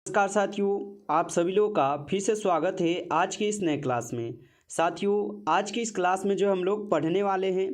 नमस्कार साथियों, आप सभी लोगों का फिर से स्वागत है आज के इस नए क्लास में। साथियों, आज की इस क्लास में जो हम लोग पढ़ने वाले हैं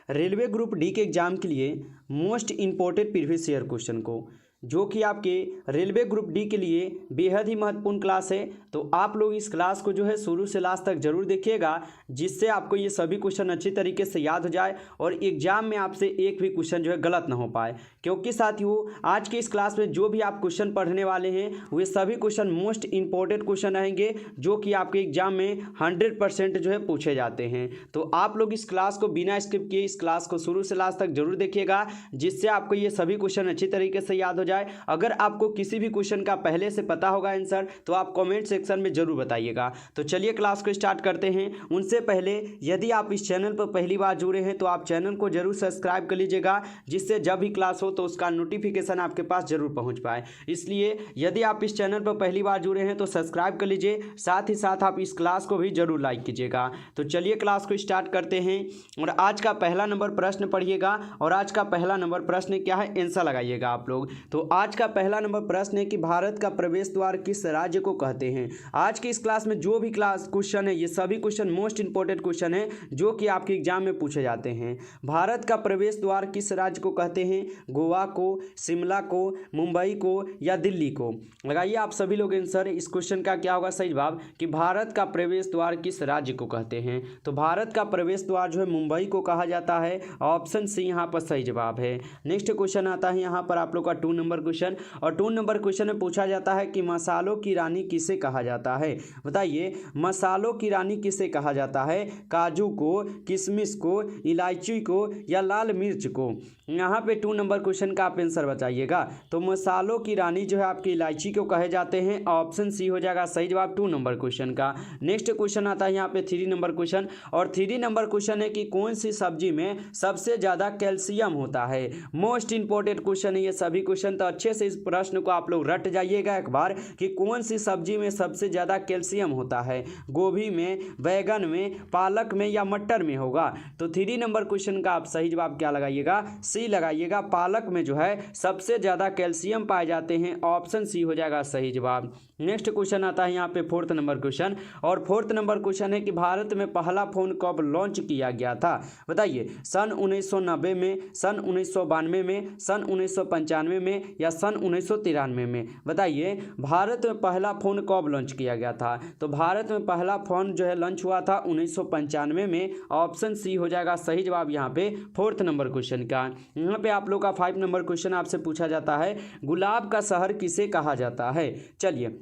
रेलवे ग्रुप डी के एग्ज़ाम के लिए most important previous year question को, जो कि आपके रेलवे ग्रुप डी के लिए बेहद ही महत्वपूर्ण क्लास है। तो आप लोग इस क्लास को जो है शुरू से लास्ट तक जरूर देखिएगा, जिससे आपको ये सभी क्वेश्चन अच्छी तरीके से याद हो जाए और एग्जाम में आपसे एक भी क्वेश्चन जो है गलत ना हो पाए। क्योंकि साथियों, आज के इस क्लास में जो भी आप क्वेश्चन पढ़ने वाले हैं वे सभी क्वेश्चन मोस्ट इंपॉर्टेंट क्वेश्चन रहेंगे, जो कि आपके एग्जाम में 100% जो है पूछे जाते हैं। तो आप लोग इस क्लास को बिना स्किप किए इस क्लास को शुरू से लास्ट तक जरूर देखिएगा, जिससे आपको ये सभी क्वेश्चन अच्छी तरीके से याद हो जाए। अगर आपको किसी भी क्वेश्चन का पहले से पता होगा आंसर, तो आप कमेंट सेक्शन में जरूर बताइएगा। तो चलिए क्लास को स्टार्ट करते हैं। उनसे पहले यदि आप इस चैनल पर पहली बार जुड़े हैं तो आप चैनल को जरूर सब्सक्राइब कर लीजिएगा, जिससे जब भी क्लास हो तो उसका नोटिफिकेशन आपके पास जरूर पहुंच पाए। इसलिए यदि आप इस चैनल पर पहली बार जुड़े हैं तो सब्सक्राइब कर लीजिए, साथ ही साथ आप इस क्लास को भी जरूर लाइक कीजिएगा। तो चलिए क्लास को स्टार्ट करते हैं और आज का पहला नंबर प्रश्न पढ़िएगा। और आज का पहला नंबर प्रश्न क्या है, आंसर लगाइएगा आप लोग। तो आज का पहला नंबर प्रश्न है कि भारत का प्रवेश द्वार किस राज्य को कहते हैं। आज की इस क्लास में जो भी क्लास क्वेश्चन है, ये सभी क्वेश्चन मोस्ट इंपोर्टेंट क्वेश्चन है, जो कि आपके एग्जाम में पूछे जाते हैं। भारत का प्रवेश द्वार किस राज्य को कहते हैं, गोवा को, शिमला को, मुंबई को या दिल्ली को। लगाइए आप सभी लोग आंसर। इस क्वेश्चन का क्या होगा सही जवाब कि भारत का प्रवेश द्वार किस राज्य को कहते हैं। तो भारत का प्रवेश द्वार जो है मुंबई को कहा जाता है। ऑप्शन सी यहाँ पर सही जवाब है। नेक्स्ट क्वेश्चन आता है यहाँ पर आप लोग का 2 नंबर क्वेश्चन, और 2 नंबर क्वेश्चन में पूछा जाता है कि मसालों की रानी किसे कहा जाता है। बताइए, मसालों की रानी किसे कहा जाता है, काजू को, किशमिश को, इलायची को या लाल मिर्च को। यहाँ पे 2 नंबर क्वेश्चन का आप आंसर बताइएगा। तो मसालों की रानी जो है आपकी इलायची को कहे जाते हैं। ऑप्शन सी हो जाएगा सही जवाब 2 नंबर क्वेश्चन का। नेक्स्ट क्वेश्चन आता है यहाँ पे 3 नंबर क्वेश्चन, और 3 नंबर क्वेश्चन है कि कौन सी सब्जी में सबसे ज्यादा कैल्शियम होता है। मोस्ट इंपोर्टेंट क्वेश्चन है ये सभी क्वेश्चन, तो अच्छे से इस प्रश्न को आप लोग रट जाइएगा एक बार कि कौन सी सब्जी में सबसे ज्यादा कैल्शियम होता है। गोभी में, बैगन में, पालक में या मटर में होगा। तो 3 नंबर क्वेश्चन का आप सही जवाब क्या लगाइएगा, सी लगाइएगा। पालक में जो है सबसे ज्यादा कैल्शियम पाए जाते हैं। ऑप्शन सी हो जाएगा सही जवाब। नेक्स्ट क्वेश्चन आता है यहाँ पे 4th नंबर क्वेश्चन, और 4th नंबर क्वेश्चन है कि भारत में पहला फोन कब लॉन्च किया गया था। बताइए, सन 1990 में, सन 1992 में, सन 1995 में या सन 1993 में। बताइए, भारत में पहला फोन कब लॉन्च किया गया था। तो भारत में पहला फोन जो है लॉन्च हुआ था 1995 में। ऑप्शन सी हो जाएगा सही जवाब यहाँ पे 4th नंबर क्वेश्चन का। यहाँ पे आप लोग का 5 नंबर क्वेश्चन आपसे पूछा जाता है, गुलाब का शहर किसे कहा जाता है। चलिए,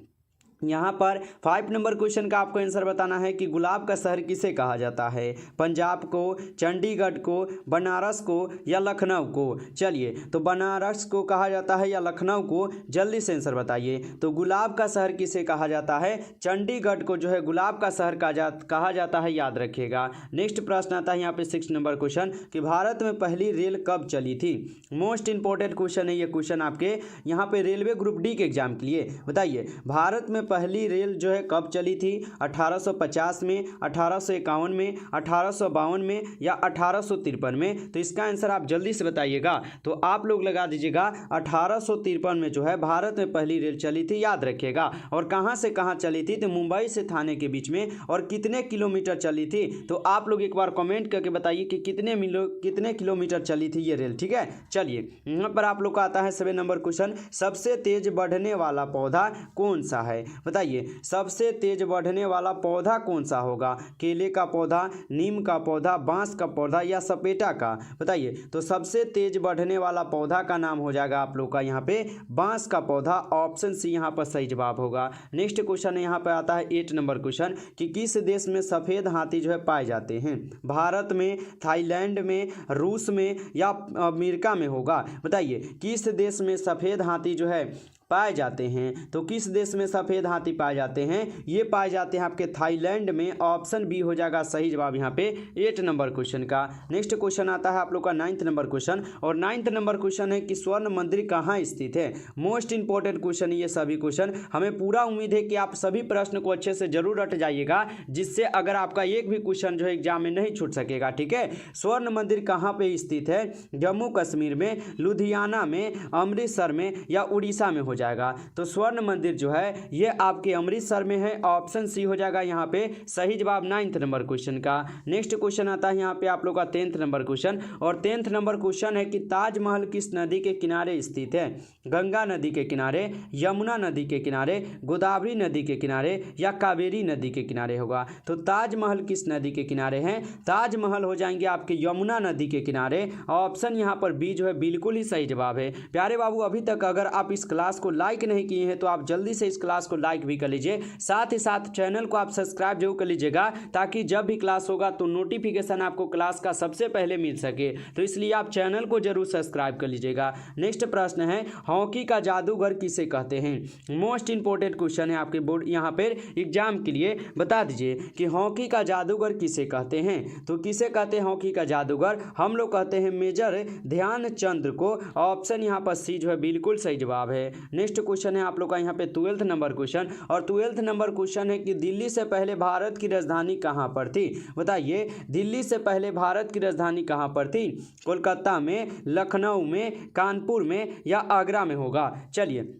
यहाँ पर 5 नंबर क्वेश्चन का आपको आंसर बताना है कि गुलाब का शहर किसे कहा जाता है, पंजाब को, चंडीगढ़ को, बनारस को या लखनऊ को। चलिए, तो बनारस को कहा जाता है या लखनऊ को, जल्दी से आंसर बताइए। तो गुलाब का शहर किसे कहा जाता है, चंडीगढ़ को जो है गुलाब का शहर कहा जाता है, याद रखिएगा। नेक्स्ट प्रश्न आता है यहाँ पे 6 नंबर क्वेश्चन कि भारत में पहली रेल कब चली थी। मोस्ट इंपोर्टेंट क्वेश्चन है ये क्वेश्चन आपके यहाँ पे रेलवे ग्रुप डी के एग्जाम के लिए। बताइए, भारत में पहली रेल जो है कब चली थी, 1850 में, 1851 में, 1852 में या 1853 में। तो इसका आंसर आप जल्दी से बताइएगा। तो आप लोग लगा दीजिएगा 1853 में जो है भारत में पहली रेल चली थी, याद रखिएगा। और कहां से कहां चली थी, तो मुंबई से थाने के बीच में। और कितने किलोमीटर चली थी, तो आप लोग एक बार कमेंट करके बताइए कि कितने किलोमीटर चली थी ये रेल। ठीक है, चलिए यहाँ पर आप लोग का आता है 7 नंबर क्वेश्चन, सबसे तेज बढ़ने वाला पौधा कौन सा है। बताइए, सबसे तेज बढ़ने वाला पौधा कौन सा होगा, केले का पौधा, नीम का पौधा, बांस का पौधा या सपेटा का। बताइए, तो सबसे तेज बढ़ने वाला पौधा का नाम हो जाएगा आप लोग का यहाँ पे बांस का पौधा। ऑप्शन सी यहाँ पर सही जवाब होगा। नेक्स्ट क्वेश्चन यहाँ पर आता है 8 नंबर क्वेश्चन कि किस देश में सफेद हाथी जो है पाए जाते हैं, भारत में, थाईलैंड में, रूस में या अमेरिका में होगा। बताइए, किस देश में सफेद हाथी जो है पाए जाते हैं। तो किस देश में सफ़ेद हाथी पाए जाते हैं, ये पाए जाते हैं आपके थाईलैंड में। ऑप्शन बी हो जाएगा सही जवाब यहाँ पे 8 नंबर क्वेश्चन का। नेक्स्ट क्वेश्चन आता है आप लोग का 9th नंबर क्वेश्चन, और 9th नंबर क्वेश्चन है कि स्वर्ण मंदिर कहाँ स्थित है। मोस्ट इंपॉर्टेंट क्वेश्चन ये सभी क्वेश्चन, हमें पूरा उम्मीद है कि आप सभी प्रश्न को अच्छे से जरूर रट जाइएगा, जिससे अगर आपका एक भी क्वेश्चन जो है एग्जाम में नहीं छूट सकेगा। ठीक है, स्वर्ण मंदिर कहाँ पे स्थित है, जम्मू कश्मीर में, लुधियाना में, अमृतसर में या उड़ीसा में हो जाएगा। तो स्वर्ण मंदिर जो है ये आपके अमृतसर में है, ऑप्शन सी हो जाएगा यहाँ पे सही जवाब 9th नंबर क्वेश्चन का। नेक्स्ट क्वेश्चन आता है यहाँ पे आप लोग का 10th नंबर क्वेश्चन, और 10th नंबर क्वेश्चन है कि ताजमहल किस नदी के किनारे स्थित है? गंगा नदी के किनारे, यमुना नदी के किनारे, गोदावरी नदी के किनारे या कावेरी नदी के किनारे होगा। तो ताजमहल किस नदी के किनारे हैं? ताजमहल हो जाएंगे आपके यमुना नदी के किनारे। ऑप्शन यहाँ पर बी जो है बिल्कुल ही सही जवाब है। प्यारे बाबू, अभी तक अगर आप इस क्लास को लाइक नहीं किए हैं तो आप जल्दी से इस क्लास को लाइक भी कर लीजिए, साथ ही साथ चैनल को आप सब्सक्राइब जरूर कर लीजिएगा, ताकि जब भी क्लास होगा तो नोटिफिकेशन आपको क्लास का सबसे पहले मिल सके। तो इसलिए आप चैनल को जरूर सब्सक्राइब कर लीजिएगा। नेक्स्ट प्रश्न है, हॉकी का जादूगर किसे कहते हैं? मोस्ट इंपोर्टेंट क्वेश्चन है आपके बोर्ड यहाँ पर एग्जाम के लिए। बता दीजिए कि हॉकी का जादूगर किसे कहते हैं? तो किसे कहते हैं हॉकी का जादूगर? हम लोग कहते हैं मेजर ध्यानचंद को। ऑप्शन यहाँ पर सी जो है बिल्कुल सही जवाब है। नेक्स्ट क्वेश्चन है आप लोग का यहाँ पे 12th नंबर क्वेश्चन, और 12th नंबर क्वेश्चन है कि दिल्ली से पहले भारत की राजधानी कहाँ पर थी? बताइए, दिल्ली से पहले भारत की राजधानी कहाँ पर थी? कोलकाता में, लखनऊ में, कानपुर में या आगरा में होगा? चलिए,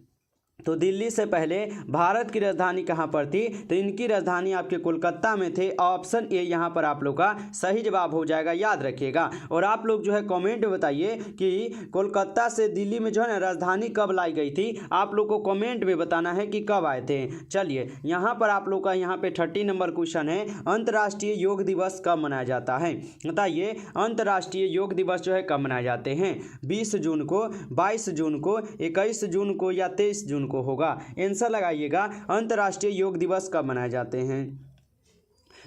तो दिल्ली से पहले भारत की राजधानी कहाँ पर थी? तो इनकी राजधानी आपके कोलकाता में थे। ऑप्शन ए यहाँ पर आप लोग का सही जवाब हो जाएगा, याद रखिएगा। और आप लोग जो है कमेंट में बताइए कि कोलकाता से दिल्ली में जो है ना राजधानी कब लाई गई थी। आप लोग को कमेंट में बताना है कि कब आए थे। चलिए, यहाँ पर आप लोग का यहाँ पे 30 नंबर क्वेश्चन है, अंतर्राष्ट्रीय योग दिवस कब मनाया जाता है? बताइए, अंतर्राष्ट्रीय योग दिवस जो है कब मनाए जाते हैं? 20 जून को, 22 जून को, 21 जून को या 23 जून को होगा? आंसर लगाइएगा, अंतर्राष्ट्रीय योग दिवस कब मनाए जाते हैं?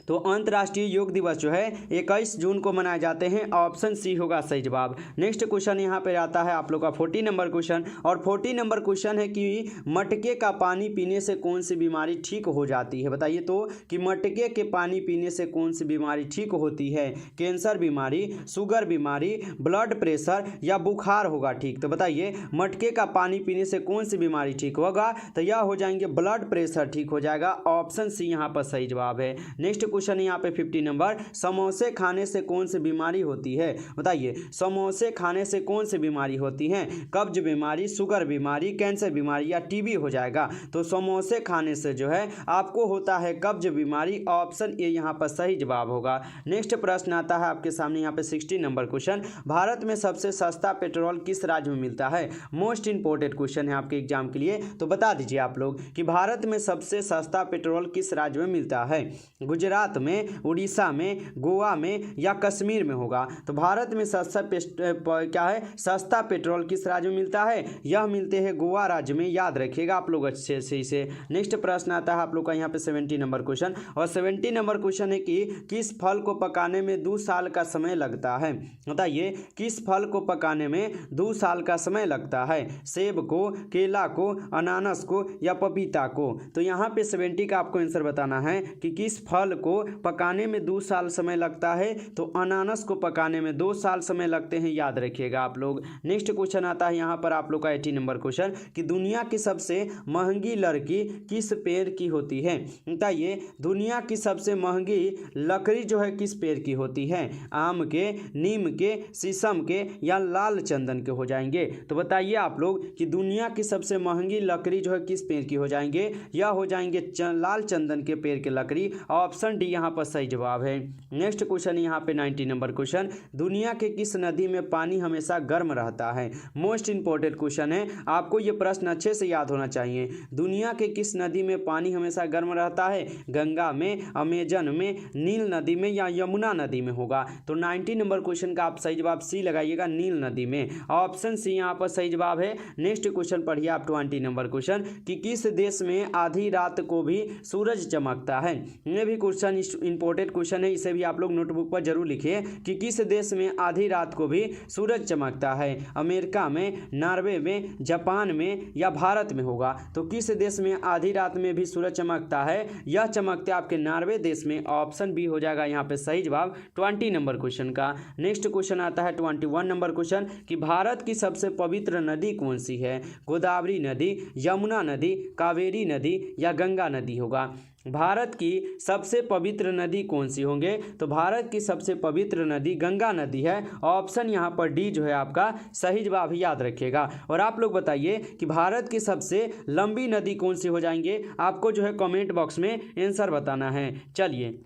तो अंतर्राष्ट्रीय योग दिवस जो है 21 जून को मनाए जाते हैं। ऑप्शन सी होगा सही जवाब। नेक्स्ट क्वेश्चन यहाँ पे आता है आप लोग का 40 नंबर क्वेश्चन, और 40 नंबर क्वेश्चन है कि मटके का पानी पीने से कौन सी बीमारी ठीक हो जाती है? बताइए तो कि मटके के पानी पीने से कौन सी बीमारी ठीक होती है? कैंसर बीमारी, शुगर बीमारी, ब्लड प्रेशर या बुखार होगा ठीक? तो बताइए, मटके का पानी पीने से कौन सी बीमारी ठीक होगा? तो यह हो जाएंगे ब्लड प्रेशर ठीक हो जाएगा। ऑप्शन सी यहाँ पर सही जवाब है। नेक्स्ट क्वेश्चन यहाँ पे 50 नंबर, समोसे खाने से कौन सी बीमारी होती है? बताइए, समोसे खाने से कौन सी बीमारी होती है? कब्ज बीमारी, शुगर बीमारी, कैंसर बीमारी या टीबी हो जाएगा? तो समोसे खाने से जो है आपको होता है कब्ज बीमारी। ऑप्शन ए यहाँ पर सही जवाब होगा। नेक्स्ट प्रश्न आता है आपके सामने यहाँ पे 60 नंबर क्वेश्चन, भारत में सबसे सस्ता पेट्रोल किस राज्य में मिलता है? मोस्ट इंपोर्टेंट क्वेश्चन है आपके एग्जाम के लिए। तो बता दीजिए आप लोग कि भारत में सबसे सस्ता पेट्रोल किस राज्य में मिलता है? गुजरात में, उड़ीसा में, गोवा में या कश्मीर में होगा? तो भारत में सस्ता पेट्रोल किस राज्य में मिलता है? यह मिलते हैं गोवा राज्य में, याद रखिएगा आप लोग अच्छे से इसे। नेक्स्ट प्रश्न आता है आप लोग का यहाँ पे 70 नंबर क्वेश्चन, और 70 नंबर क्वेश्चन है कि किस फल को पकाने में 2 साल का समय लगता है? बताइए, किस फल को पकाने में 2 साल का समय लगता है? सेब को, केला को, अनानास को या पपीता को? तो यहाँ पे 70 का आपको आंसर बताना है कि किस फल को पकाने में 2 साल समय लगता है। तो अनानास को पकाने में 2 साल समय लगते हैं, याद रखिएगा आप लोग। नेक्स्ट क्वेश्चन आता है यहाँ पर आप लोग का 80 नंबर क्वेश्चन कि दुनिया की सबसे महंगी लकड़ी किस पेड़ की होती है? बताइए, दुनिया की सबसे महंगी लकड़ी जो है किस पेड़ की होती है? आम के, नीम के, शीशम के या लाल चंदन के हो जाएंगे? तो बताइए आप लोग कि दुनिया की सबसे महंगी लकड़ी जो है किस पेड़ की हो जाएंगे? यह हो जाएंगे लाल चंदन के पेड़ की लकड़ी। ऑप्शन डी यहाँ पर सही जवाब है। नेक्स्ट क्वेश्चन यहाँ पे 90 नंबर क्वेश्चन, दुनिया के किस नदी में पानी हमेशा गर्म रहता है? मोस्ट इंपोर्टेंट क्वेश्चन है, आपको ये प्रश्न अच्छे से याद होना चाहिए। दुनिया के किस नदी में पानी हमेशा गर्म रहता है? गंगा में, अमेजन में, नील नदी में या यमुना नदी में होगा? तो 90 नंबर क्वेश्चन का आप सही जवाब सी लगाइएगा, नील नदी में। ऑप्शन सी यहाँ पर सही जवाब है। नेक्स्ट क्वेश्चन पढ़िए आप 20 नंबर क्वेश्चन कि किस देश में आधी रात को भी सूरज चमकता है? ये भी क्वेश्चन इंपॉर्टेंट क्वेश्चन है, इसे भी आप लोग नोटबुक पर जरूर लिखिए कि किस देश में आधी रात को भी सूरज चमकता है? अमेरिका में, नॉर्वे में, जापान में या भारत में होगा? तो किस देश में आधी रात में भी सूरज चमकता है? यह चमकते आपके नॉर्वे देश में। ऑप्शन बी हो जाएगा यहाँ पे सही जवाब 20 नंबर क्वेश्चन का। नेक्स्ट क्वेश्चन आता है 21 नंबर क्वेश्चन कि भारत की सबसे पवित्र नदी कौन सी है? गोदावरी नदी, यमुना नदी, कावेरी नदी या गंगा नदी होगा? भारत की सबसे पवित्र नदी कौन सी होंगे? तो भारत की सबसे पवित्र नदी गंगा नदी है। ऑप्शन यहाँ पर डी जो है आपका सही जवाब याद रखिएगा। और आप लोग बताइए कि भारत की सबसे लंबी नदी कौन सी हो जाएंगे? आपको जो है कमेंट बॉक्स में आंसर बताना है। चलिए